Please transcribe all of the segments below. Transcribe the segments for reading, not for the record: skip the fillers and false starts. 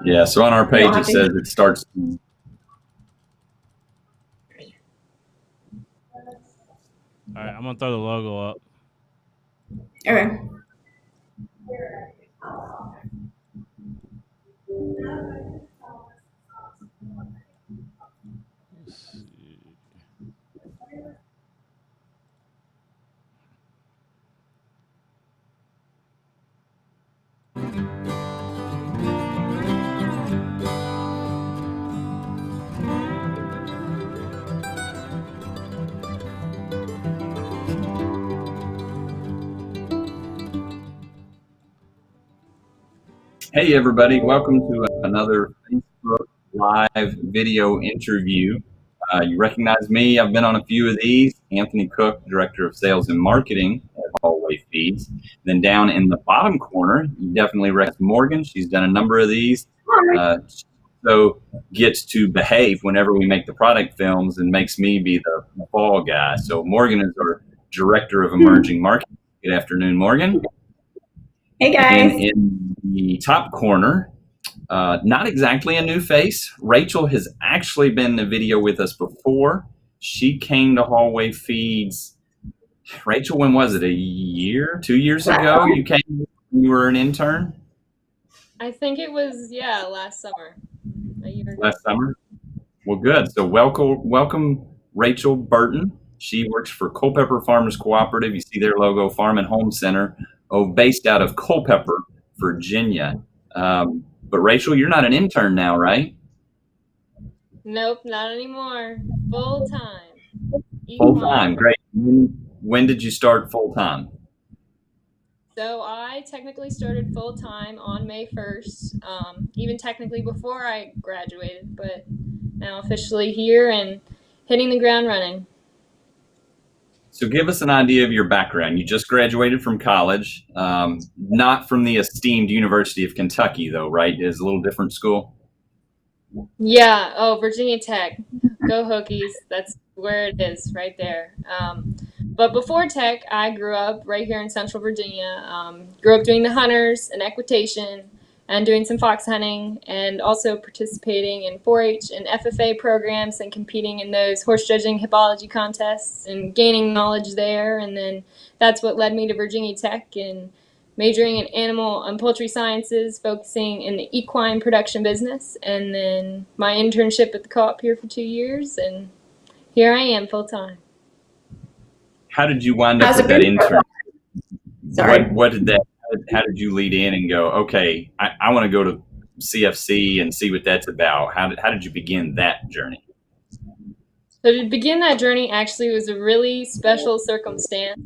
Yeah, so on our page it says it starts. All right, I'm gonna throw the logo up. Okay. Let's see. Hey everybody, welcome to another Facebook Live video interview. You recognize me, I've been on a few of these. Anthony Cook, Director of Sales and Marketing at Hallway Feeds. Then down in the bottom corner, you definitely recognize Morgan. She's done a number of these. So gets to behave whenever we make the product films and makes me be the fall guy. So Morgan is our Director of Emerging Marketing. Good afternoon, Morgan. Hey guys. And in the top corner, not exactly a new face. Rachel has actually been in the video with us before. She came to Hallway Feeds. Rachel, when was it? A year, 2 years ago? You came. You were an intern. I think it was last summer. A year ago. Last summer. Well, good. So welcome, Rachel Burton. She works for Culpeper Farmers Cooperative. You see their logo, Farm and Home Center, based out of Culpeper, Virginia. But Rachel, you're not an intern now, right? Nope, not anymore. Full time. Full time, great. When did you start full time? So I technically started full time on May 1st, even technically before I graduated, but now officially here and hitting the ground running. So give us an idea of your background. You just graduated from college, not from the esteemed University of Kentucky, though, right? It's a little different school. Yeah. Oh, Virginia Tech. Go Hokies. That's where it is, right there. But before Tech, I grew up right here in Central Virginia. Grew up doing the hunters and equitation and doing some fox hunting and also participating in 4-H and FFA programs and competing in those horse judging hippology contests and gaining knowledge there. And then that's what led me to Virginia Tech and majoring in animal and poultry sciences, focusing in the equine production business. And then my internship at the co-op here for 2 years. And here I am full time. How did you wind up with that intern? Sorry. What did that? How did you lead in and go, okay, I want to go to CFC and see what that's about? How did you begin that journey? So to begin that journey actually was a really special circumstance.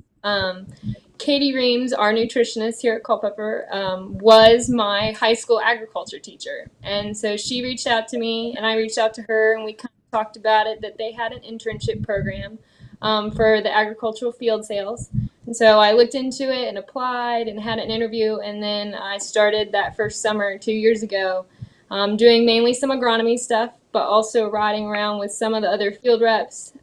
Katie Reams, our nutritionist here at Culpeper, was my high school agriculture teacher. And so she reached out to me and I reached out to her and we kind of talked about it, that they had an internship program for the agricultural field sales. And so I looked into it and applied and had an interview, and then I started that first summer 2 years ago, doing mainly some agronomy stuff, but also riding around with some of the other field reps,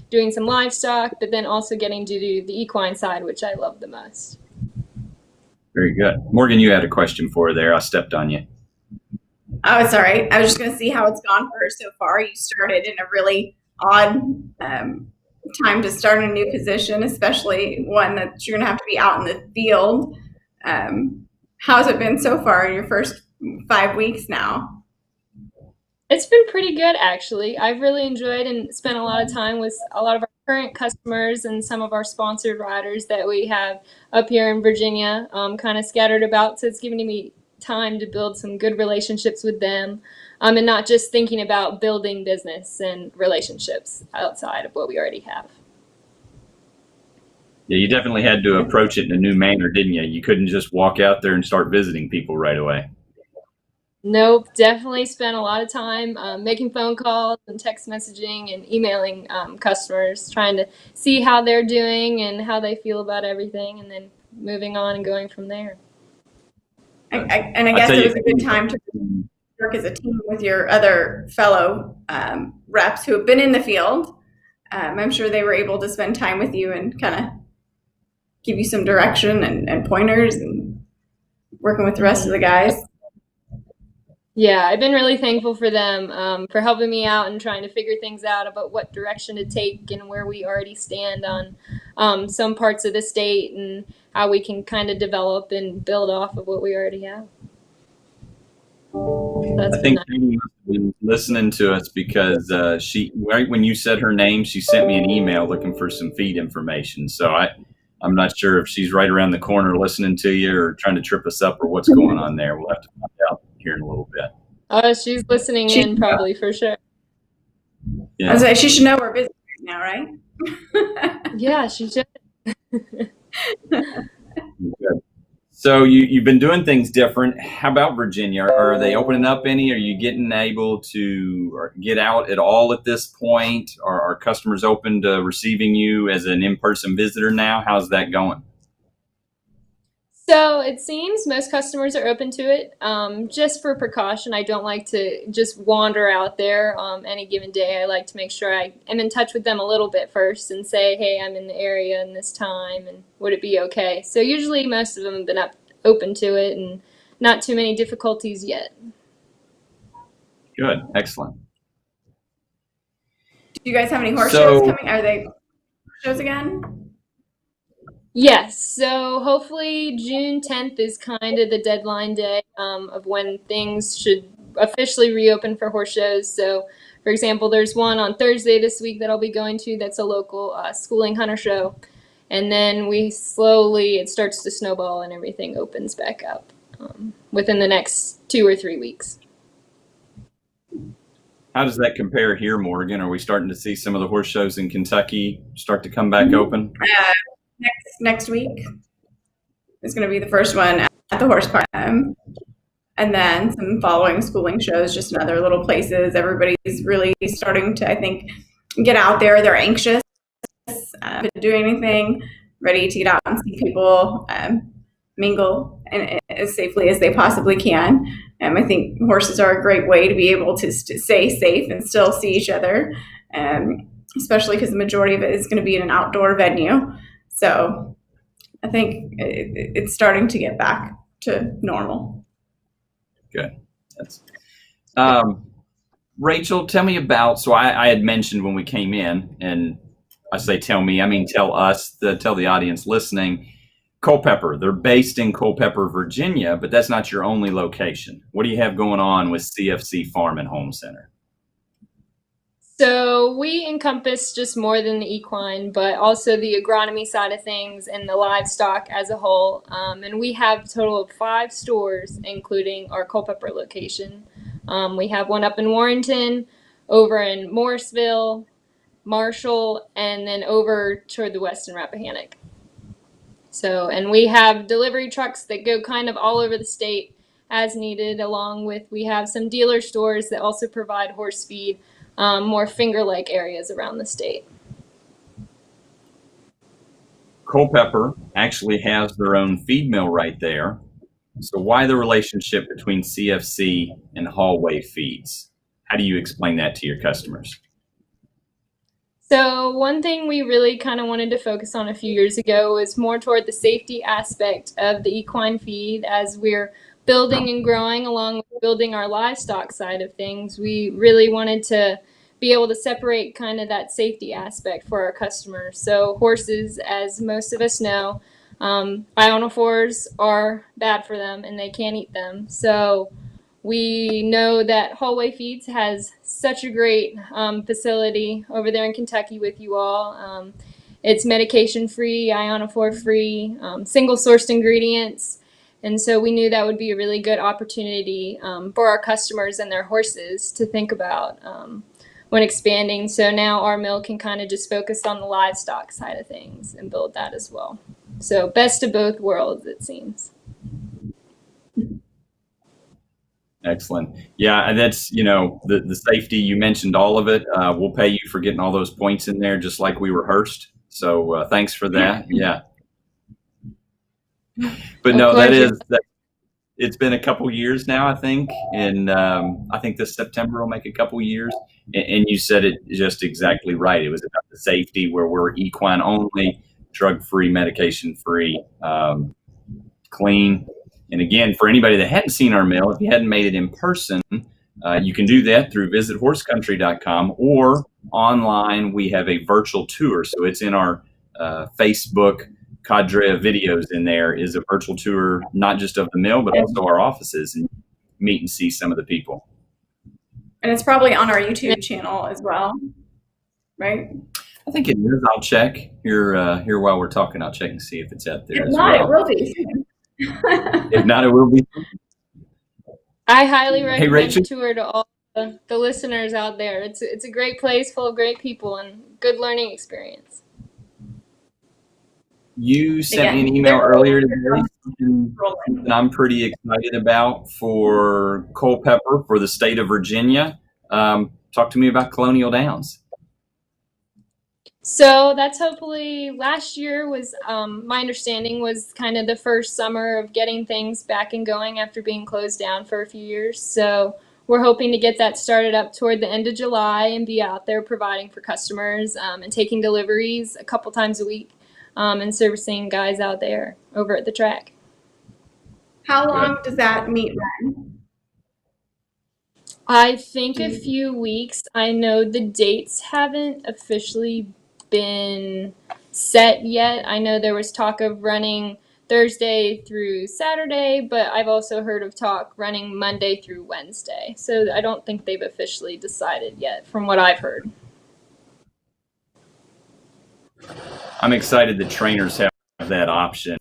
doing some livestock, but then also getting to do the equine side, which I love the most. Very good. Morgan, you had a question for her there. I stepped on you. Oh, it's all right. I was just going to see how it's gone for her so far. You started in a really odd time to start a new position, especially one that you're going to have to be out in the field. How's it been so far in your first 5 weeks now? It's been pretty good, actually. I've really enjoyed and spent a lot of time with a lot of our current customers and some of our sponsored riders that we have up here in Virginia, kind of scattered about. So it's given me time to build some good relationships with them, and not just thinking about building business and relationships outside of what we already have. Yeah, you definitely had to approach it in a new manner, didn't you? You couldn't just walk out there and start visiting people right away. Nope, definitely spent a lot of time making phone calls and text messaging and emailing customers, trying to see how they're doing and how they feel about everything, and then moving on and going from there. And I guess it was a good time to work as a team with your other fellow reps who have been in the field. I'm sure they were able to spend time with you and kind of give you some direction and pointers and working with the rest of the guys. Yeah, I've been really thankful for them for helping me out and trying to figure things out about what direction to take and where we already stand on some parts of the state and how we can kind of develop and build off of what we already have. That's I been think nice. Katie must have been listening to us because she, right when you said her name, she sent me an email looking for some feed information. So I'm not sure if she's right around the corner listening to you or trying to trip us up or what's going on there. We'll have to find out here in a little bit. Oh, she's listening She- in probably for sure. I Yeah. was like, she should know we're busy right now, right? Yeah, she should. Good. So you've been doing things different. How about Virginia? Are they opening up any? Are you getting able to or get out at all at this point? Are customers open to receiving you as an in-person visitor now? How's that going? So it seems most customers are open to it. Just for precaution, I don't like to just wander out there any given day. I like to make sure I am in touch with them a little bit first and say, hey, I'm in the area in this time, and would it be okay? So usually most of them have been open to it and not too many difficulties yet. Good. Excellent. Do you guys have any horse So- shows coming? Are they shows again? Yes, so hopefully June 10th is kind of the deadline day of when things should officially reopen for horse shows. So, for example, there's one on Thursday this week that I'll be going to that's a local schooling hunter show. And then it starts to snowball and everything opens back up within the next 2 or 3 weeks. How does that compare here, Morgan? Are we starting to see some of the horse shows in Kentucky start to come back open? Next week is going to be the first one at the horse park. And then some following schooling shows, just in other little places. Everybody's really starting to, I think, get out there. They're anxious to do anything, ready to get out and see people mingle as safely as they possibly can. I think horses are a great way to be able to stay safe and still see each other, especially because the majority of it is going to be in an outdoor venue. So I think it's starting to get back to normal. Good. That's, Rachel, tell me about, so I had mentioned when we came in, and I say tell me, I mean tell us, tell the audience listening, Culpeper, they're based in Culpeper, Virginia, but that's not your only location. What do you have going on with CFC Farm and Home Center? So we encompass just more than the equine, but also the agronomy side of things and the livestock as a whole. And we have a total of 5 stores, including our Culpeper location. We have one up in Warrenton, over in Morrisville, Marshall, and then over toward the west in Rappahannock. So, and we have delivery trucks that go kind of all over the state as needed, along with we have some dealer stores that also provide horse feed. More finger-like areas around the state. Culpeper actually has their own feed mill right there. So why the relationship between CFC and Hallway Feeds? How do you explain that to your customers? So one thing we really kind of wanted to focus on a few years ago was more toward the safety aspect of the equine feed as we're building and growing along with building our livestock side of things. We really wanted to be able to separate kind of that safety aspect for our customers. So horses, as most of us know, ionophores are bad for them and they can't eat them. So we know that Hallway Feeds has such a great facility over there in Kentucky with you all. It's medication-free, ionophore-free, single-sourced ingredients. And so we knew that would be a really good opportunity for our customers and their horses to think about when expanding. So now our mill can kind of just focus on the livestock side of things and build that as well. So best of both worlds, it seems. Excellent. Yeah, and that's, you know, the safety, you mentioned all of it. We'll pay you for getting all those points in there just like we rehearsed. So thanks for that. Yeah. But no, it's been a couple years now, I think. And I think this September will make a couple years. And you said it just exactly right. It was about the safety where we're equine only, drug-free, medication-free, clean. And again, for anybody that hadn't seen our mill, if you hadn't made it in person, you can do that through visithorseCountry.com, or online. We have a virtual tour. So it's in our Facebook cadre of videos. In there is a virtual tour, not just of the mill, but also our offices, and meet and see some of the people. And it's probably on our YouTube channel as well, right? I think it is. I'll check here while we're talking. I'll check and see if it's out there. If not, it will be. If not, it will be. I highly recommend Rachel. the tour to all the listeners out there. It's a great place full of great people and good learning experience. You sent me an email earlier today, something I'm pretty excited about for Culpeper, for the state of Virginia. Talk to me about Colonial Downs. So that's hopefully, last year was, my understanding was kind of the first summer of getting things back and going after being closed down for a few years. So we're hoping to get that started up toward the end of July and be out there providing for customers and taking deliveries a couple times a week and servicing guys out there over at the track. How long does that meet run? I think a few weeks. I know the dates haven't officially been set yet. I know there was talk of running Thursday through Saturday, but I've also heard of talk running Monday through Wednesday. So I don't think they've officially decided yet, from what I've heard. I'm excited that trainers have that option.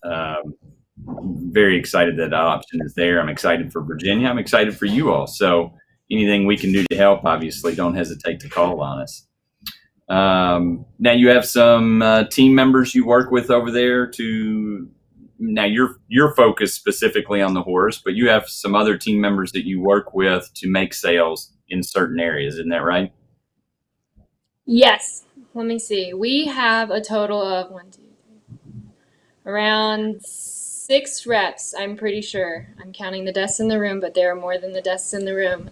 Very excited that option is there. I'm excited for Virginia. I'm excited for you all. So anything we can do to help, obviously, don't hesitate to call on us. Now you have some team members you work with over there now you're focused specifically on the horse, but you have some other team members that you work with to make sales in certain areas. Isn't that right? Yes. Let me see. We have a total of around 6 reps, I'm pretty sure. I'm counting the desks in the room, but there are more than the desks in the room.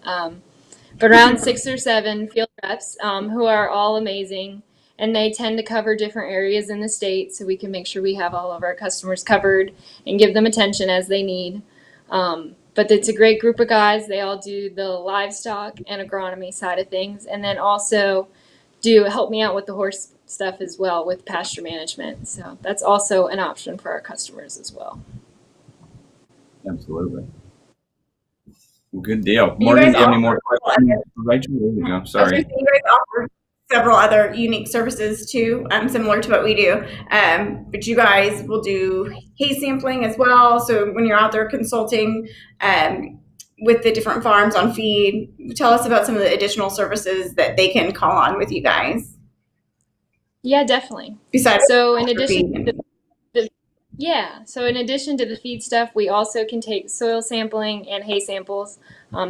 But around 6 or 7 field reps who are all amazing, and they tend to cover different areas in the state, so we can make sure we have all of our customers covered and give them attention as they need. But it's a great group of guys. They all do the livestock and agronomy side of things, and then also help me out with the horse stuff as well with pasture management. So that's also an option for our customers as well. Absolutely. Good deal. Morgan, do you have any more questions for Rachel? There you go. Sorry. You guys offer several other unique services too, similar to what we do. But you guys will do hay sampling as well. So when you're out there consulting with the different farms on feed, tell us about some of the additional services that they can call on with you guys. Yeah, definitely. Besides, so in addition to the feed stuff, we also can take soil sampling and hay samples,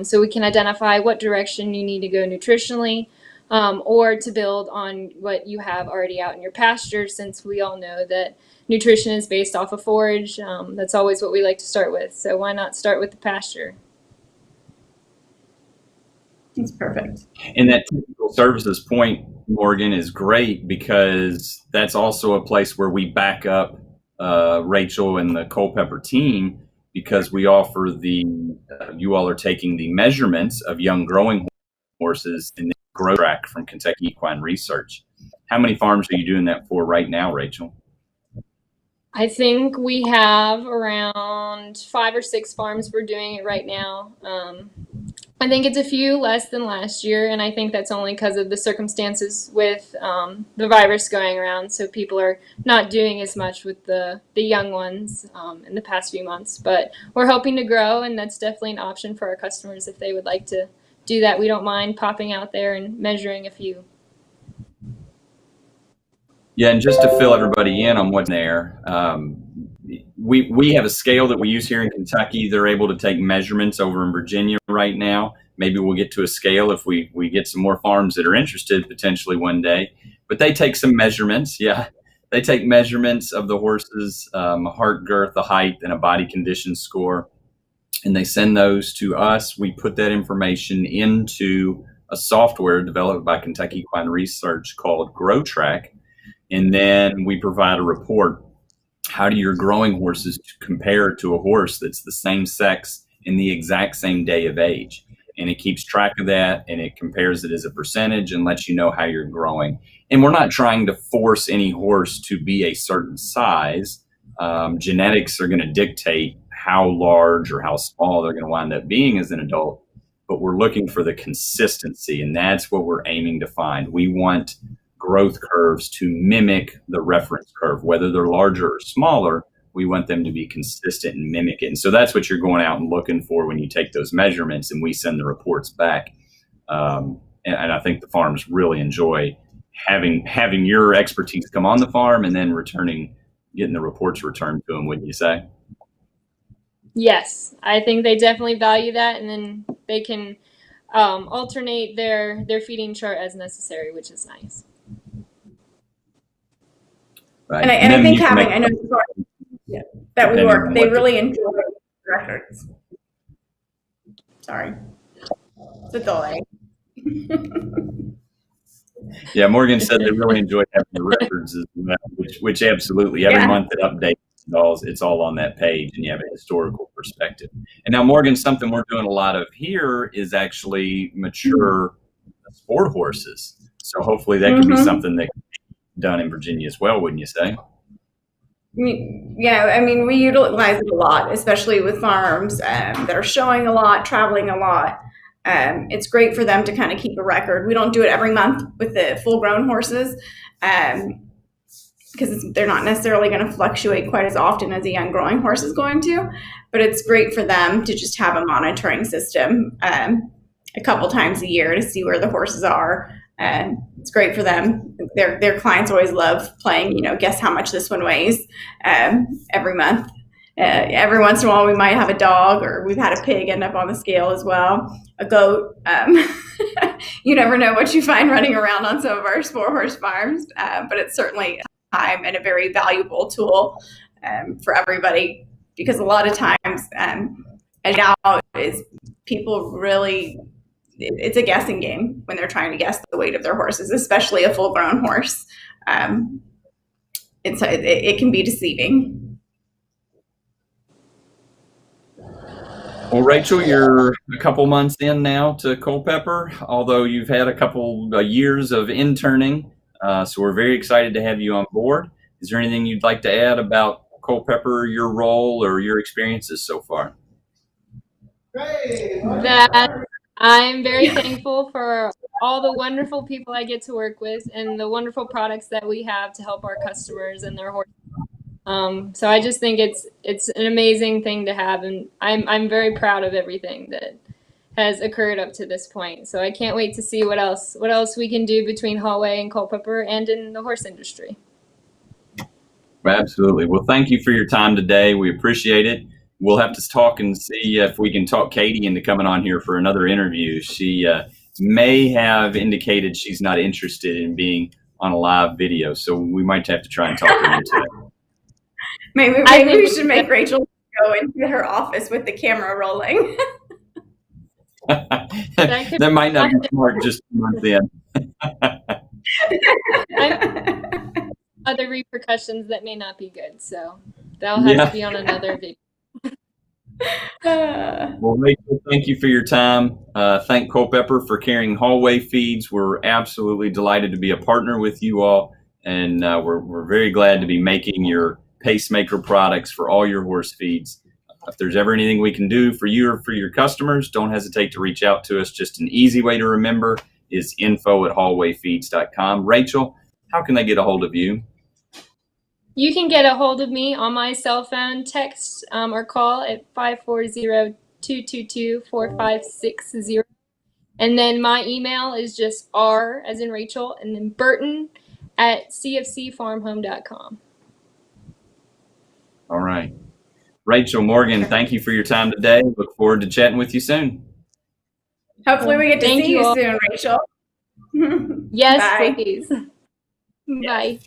so we can identify what direction you need to go nutritionally, or to build on what you have already out in your pasture, since we all know that nutrition is based off of forage. That's always what we like to start with. So why not start with the pasture? That's perfect. And that technical services point, Morgan, is great, because that's also a place where we back up Rachel and the Culpeper team, because we offer you all are taking the measurements of young growing horses in the Grow Track from Kentucky Equine Research. How many farms are you doing that for right now, Rachel? I think we have around 5 or 6 farms we're doing it right now. I think it's a few less than last year, and I think that's only because of the circumstances with the virus going around. So people are not doing as much with the young ones in the past few months. But we're hoping to grow, and that's definitely an option for our customers if they would like to do that. We don't mind popping out there and measuring a few. Yeah, and just to fill everybody in on what's there, we have a scale that we use here in Kentucky. They're able to take measurements over in Virginia right now. Maybe we'll get to a scale if we get some more farms that are interested potentially one day. But they take some measurements. Yeah, they take measurements of the horse's heart girth, the height, and a body condition score. And they send those to us. We put that information into a software developed by Kentucky Equine Research called Grow Track. And then we provide a report. how do your growing horses compare to a horse that's the same sex in the exact same day of age? And it keeps track of that, and it compares it as a percentage and lets you know how you're growing. And we're not trying to force any horse to be a certain size. Genetics are going to dictate how large or how small they're going to wind up being as an adult, but we're looking for the consistency, and that's what we're aiming to find. We want growth curves to mimic the reference curve, whether they're larger or smaller. We want them to be consistent and mimic it. And so that's what you're going out and looking for when you take those measurements and we send the reports back. And I think the farms really enjoy having your expertise come on the farm and then getting the reports returned to them, wouldn't you say? Yes, I think they definitely value that, and then they can alternate their feeding chart as necessary, which is nice. Right. And I think having, I know that would work. They really enjoy records. Sorry. It's a delay. Yeah, Morgan said they really enjoy having the records as well, which absolutely, every month it updates, it's all on that page, and you have a historical perspective. And now, Morgan, something we're doing a lot of here is actually mature sport horses. So hopefully that could be something that can be done in Virginia as well, wouldn't you say? Yeah, I mean, we utilize it a lot, especially with farms that are showing a lot, traveling a lot. It's great for them to kind of keep a record. We don't do it every month with the full-grown horses because they're not necessarily going to fluctuate quite as often as a young growing horse is going to. But it's great for them to just have a monitoring system a couple times a year to see where the horses are. It's great for them. Their clients always love playing, guess how much this one weighs every month. Every once in a while, we might have a dog, or we've had a pig end up on the scale as well, a goat. You never know what you find running around on some of our sport horse farms, but it's certainly a time and a very valuable tool for everybody, because a lot of times, as now is people really, it's a guessing game when they're trying to guess the weight of their horses, especially a full-grown horse. It can be deceiving. Well, Rachel, you're a couple months in now to Culpeper, although you've had a couple years of interning. So we're very excited to have you on board. Is there anything you'd like to add about Culpeper, your role, or your experiences so far? That I'm very thankful for all the wonderful people I get to work with and the wonderful products that we have to help our customers and their horses. So I just think it's an amazing thing to have, and I'm very proud of everything that has occurred up to this point. So I can't wait to see what else we can do between Hallway and Culpeper and in the horse industry. Absolutely. Well, thank you for your time today. We appreciate it. We'll have to talk and see if we can talk Katie into coming on here for another interview. She may have indicated she's not interested in being on a live video, so we might have to try and talk her into it. Maybe we should make Rachel go into her office with the camera rolling. That might not be smart just a month in. Other repercussions that may not be good, so that'll have to be on another video. Well, Rachel, thank you for your time. Thank Culpeper for carrying Hallway feeds. We're absolutely delighted to be a partner with you all, and we're very glad to be making your pacemaker products for all your horse feeds. If there's ever anything we can do for you or for your customers, don't hesitate to reach out to us. Just an easy way to remember is info@hallwayfeeds.com. Rachel, how can they get a hold of you? You can get a hold of me on my cell phone, text or call at 540-222-4560. And then my email is just R as in Rachel, and then Burton@cfcfarmhome.com. All right. Rachel, Morgan, thank you for your time today. Look forward to chatting with you soon. Hopefully we get to see you soon, Rachel. Yes, Bye. please. Bye.